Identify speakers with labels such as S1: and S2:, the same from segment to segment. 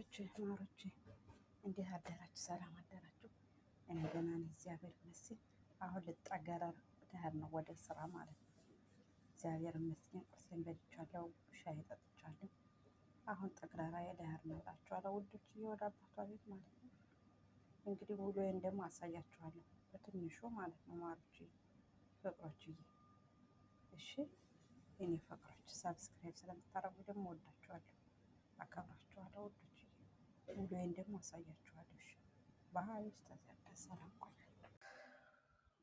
S1: ውዶች ማሮች እንዴት አደራችሁ? ሰላም አደራችሁ? እኔ ደህና ነኝ፣ እግዚአብሔር ይመስገን። አሁን ልጠገረር ደህር ነው ወደ ስራ ማለት ነው። እግዚአብሔር ይመስገን። ቁርሴን በልቻለሁ፣ ሻይ ጠጥቻለሁ። አሁን ጠግረራ የደህር ነው እላችኋለሁ ውዶች፣ ወደ አባቷ ቤት ማለት ነው። እንግዲህ ውሎዬን ደግሞ አሳያችኋለሁ በትንሹ ማለት ነው ማሮች ፍቅሮችዬ። እሺ የኔ ፍቅሮች ሰብስክራይብ ስለምታረጉ ደግሞ ወዳችኋለሁ፣ አከብራችኋለሁ ውዶች። ውሎዬን ደግሞ አሳያችኋለሁ። እሺ ባህል ውስጥ ተዘጋ ሰላም ቆይ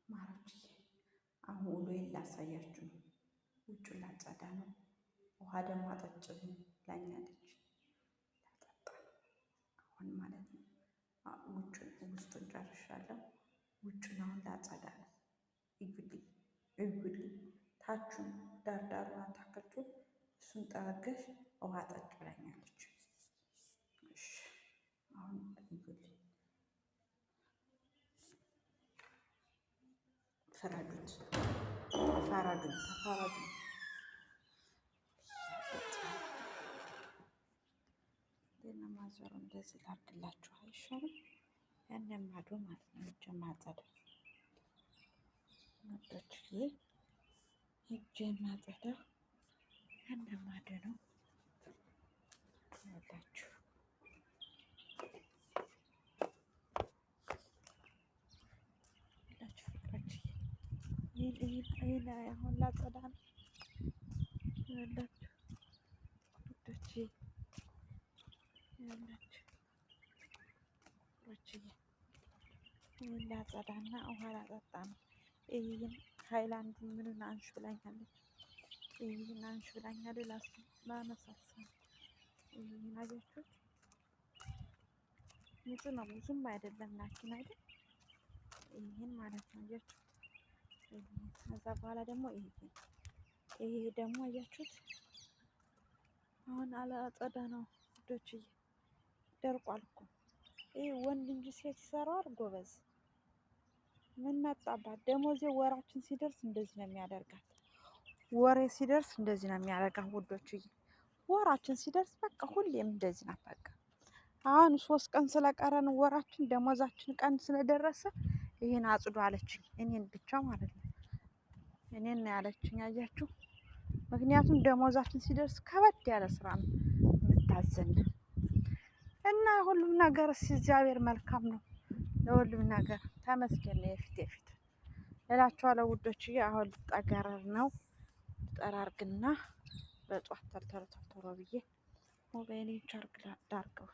S1: ማሮች። አሁን ውሎዬን ላሳያችሁ ነው። ውጩን ላጸዳ ነው። ውሃ ደግሞ አጠጭልኝ ላኛለች ላጠጣ አሁን ማለት ነው። ውስጡን ጨርሻለሁ። ውጩን አሁን ላጸዳ ነው። እዩልኝ እዩልኝ፣ ታቹን ዳርዳሩን አታክልቱን እሱን ጠረገሽ ውሃ ጠጭ ብላኛለች። እሺ አሁን እዩልኝ፣ ፍረዱት፣ ተፈረዱኝ፣ ተፈረዱኝ። ማዘሩ እንደዚህ ላድርግላችሁ አይሻልም? ያንን ማዶ ማለት ነው እጄ ማጸዳ መጣችዬ እጄ ማጸዳ ያንን ማዶ ነው ያላችሁ። ይሄን አሁን ላጸዳ ነው ያላችሁ ውዶቼ፣ ያላችሁ ውዶቼ። ይሄን ላጸዳና ውሃ ላጠጣ ነው። ይሄን ሃይላንዱን ምኑን አንሹ ብላኛለች። ይሄን አንሹ ብላኛለች። ላነሳሳ ይሄን አያችሁት? ንጹህ ነው፣ ብዙም አይደለም ናችን አይደል? ይሄን ማለት ነው አያችሁት? ከዛ በኋላ ደግሞ ይሄ ደግሞ አያችሁት? አሁን አላጸዳ ነው ውዶችዬ፣ ደርቋል እኮ ይሄ ወንድ እንጂ ሴት ይሰራዋል ጎበዝ። ምን መጣባት? ደሞዜ ወራችን ሲደርስ እንደዚህ ነው የሚያደርጋት። ወሬ ሲደርስ እንደዚህ ነው የሚያደርጋት ውዶችዬ። ወራችን ሲደርስ በቃ ሁሌም እንደዚህ ናት። በቃ አሁን 3 ቀን ስለቀረን ወራችን ደሞዛችን ቀን ስለደረሰ ይሄን አጽዱ አለችኝ። እኔን ብቻ ማለት ነው፣ እኔን ነው ያለችኝ። አያችሁ? ምክንያቱም ደሞዛችን ሲደርስ ከበድ ያለ ስራ ነው የምታዘን እና ሁሉም ነገር እግዚአብሔር መልካም ነው። ለሁሉም ነገር ተመስገን ነው። የፊት እላችኋለሁ ውዶችዬ። አሁን ልጠገረር ነው። ጠራርግና በጧት ተልተሎ ብዬ ሞባይሌን ቻርጅ ላድርገው።